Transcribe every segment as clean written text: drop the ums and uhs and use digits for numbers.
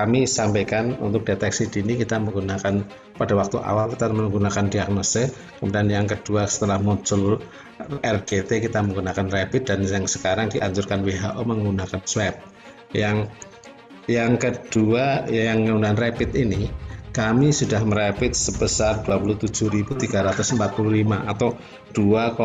kami sampaikan untuk deteksi dini kita menggunakan pada waktu awal kita menggunakan diagnosis, kemudian yang kedua setelah muncul RGT kita menggunakan rapid, dan yang sekarang dianjurkan WHO menggunakan swab. Yang kedua yang menggunakan rapid ini kami sudah merapid sebesar 27.345 atau 2,1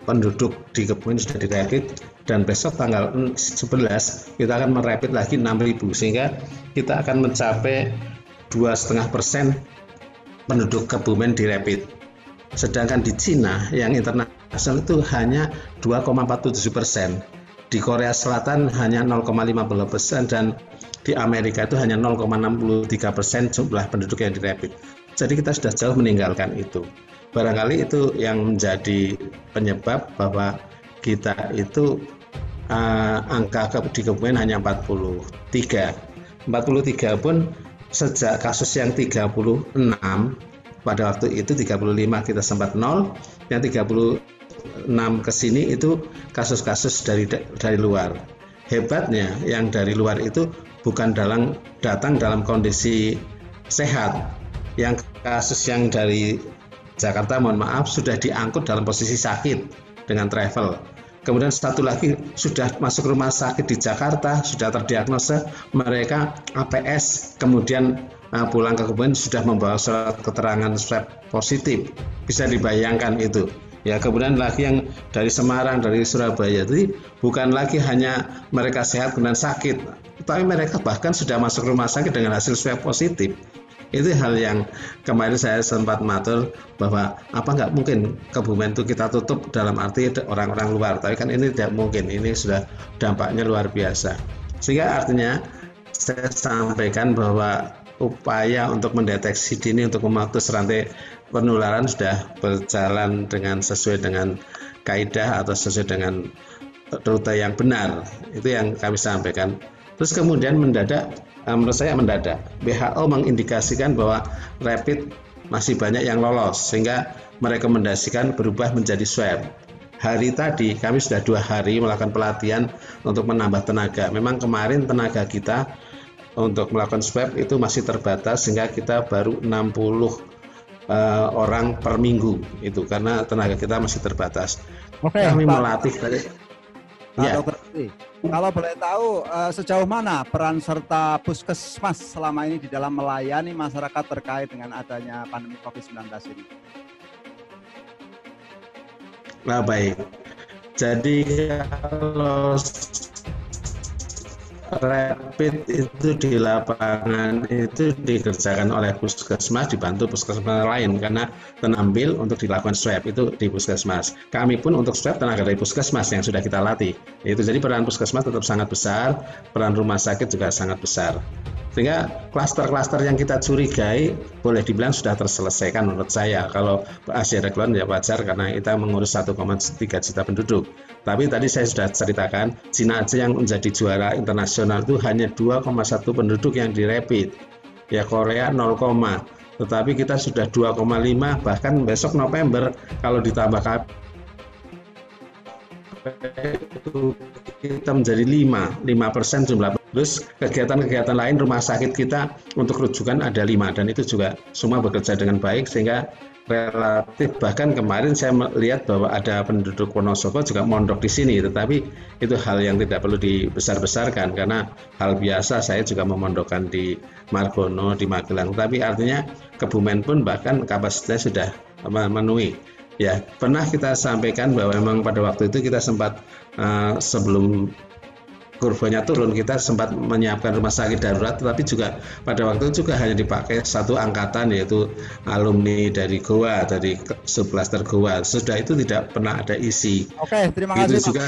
penduduk di Kebumen sudah dirapid, dan besok tanggal 11 kita akan merapid lagi 6.000 sehingga kita akan mencapai 2,5% penduduk Kebumen dirapid. Sedangkan di Cina yang internasional itu hanya 2,47%, di Korea Selatan hanya 0,50%, dan di Amerika itu hanya 0,63% jumlah penduduk yang dirapid. Jadi kita sudah jauh meninggalkan itu. Barangkali itu yang menjadi penyebab bahwa kita itu angka di Kebumen hanya 43 pun sejak kasus yang 36 pada waktu itu 35 kita sempat 0, yang 36 ke sini itu kasus-kasus dari luar. Hebatnya yang dari luar itu bukan datang dalam kondisi sehat. Yang kasus yang dari Jakarta, mohon maaf, sudah diangkut dalam posisi sakit dengan travel. Kemudian satu lagi sudah masuk rumah sakit di Jakarta, sudah terdiagnosa, mereka APS, kemudian pulang ke Kebumen sudah membawa surat keterangan swab positif. Bisa dibayangkan itu. Ya, kemudian lagi yang dari Semarang, dari Surabaya, jadi bukan lagi hanya mereka sehat kemudian sakit, tapi mereka bahkan sudah masuk rumah sakit dengan hasil swab positif. Itu hal yang kemarin saya sempat matur bahwa apa nggak mungkin Kebumen itu kita tutup dalam arti orang-orang luar, tapi kan ini tidak mungkin, ini sudah dampaknya luar biasa. Sehingga artinya saya sampaikan bahwa upaya untuk mendeteksi dini untuk memutus rantai penularan sudah berjalan dengan sesuai dengan kaidah atau sesuai dengan rute yang benar. Itu yang kami sampaikan. Terus kemudian menurut saya mendadak, WHO mengindikasikan bahwa rapid masih banyak yang lolos sehingga merekomendasikan berubah menjadi swab. Hari tadi kami sudah 2 hari melakukan pelatihan untuk menambah tenaga. Memang kemarin tenaga kita untuk melakukan swab itu masih terbatas sehingga kita baru 60 orang per minggu itu karena tenaga kita masih terbatas. Oke, kami Pak, melatih dari Dr. Kalau boleh tahu sejauh mana peran serta Puskesmas selama ini di dalam melayani masyarakat terkait dengan adanya pandemi COVID-19 ini? Nah, baik. Jadi kalau rapid itu di lapangan itu dikerjakan oleh puskesmas dibantu puskesmas lain karena ambil untuk dilakukan swab itu di puskesmas. Kami pun untuk swab tenaga dari puskesmas yang sudah kita latih. Itu jadi peran puskesmas tetap sangat besar, peran rumah sakit juga sangat besar. Sehingga klaster-klaster yang kita curigai boleh dibilang sudah terselesaikan menurut saya. Kalau Asia Regulon ya wajar karena kita mengurus 1,3 juta penduduk. Tapi tadi saya sudah ceritakan, Cina aja yang menjadi juara internasional itu hanya 2,1 penduduk yang dirapid. Ya Korea 0, tetapi kita sudah 2,5, bahkan besok November kalau ditambah itu kita menjadi 5% jumlah. Terus kegiatan-kegiatan lain rumah sakit kita untuk rujukan ada 5 dan itu juga semua bekerja dengan baik sehingga relatif bahkan kemarin saya melihat bahwa ada penduduk Wonosobo juga mondok di sini, tetapi itu hal yang tidak perlu dibesar-besarkan karena hal biasa saya juga memondokkan di Margono, di Magelang, tapi artinya Kebumen pun bahkan kapasitas sudah memenuhi. Ya, pernah kita sampaikan bahwa memang pada waktu itu kita sempat sebelum kurvanya turun kita sempat menyiapkan rumah sakit darurat, tetapi juga pada waktu itu juga hanya dipakai satu angkatan yaitu alumni dari Goa, dari subklaster Goa. Sudah itu tidak pernah ada isi. Oke, terima kasih. Itu juga.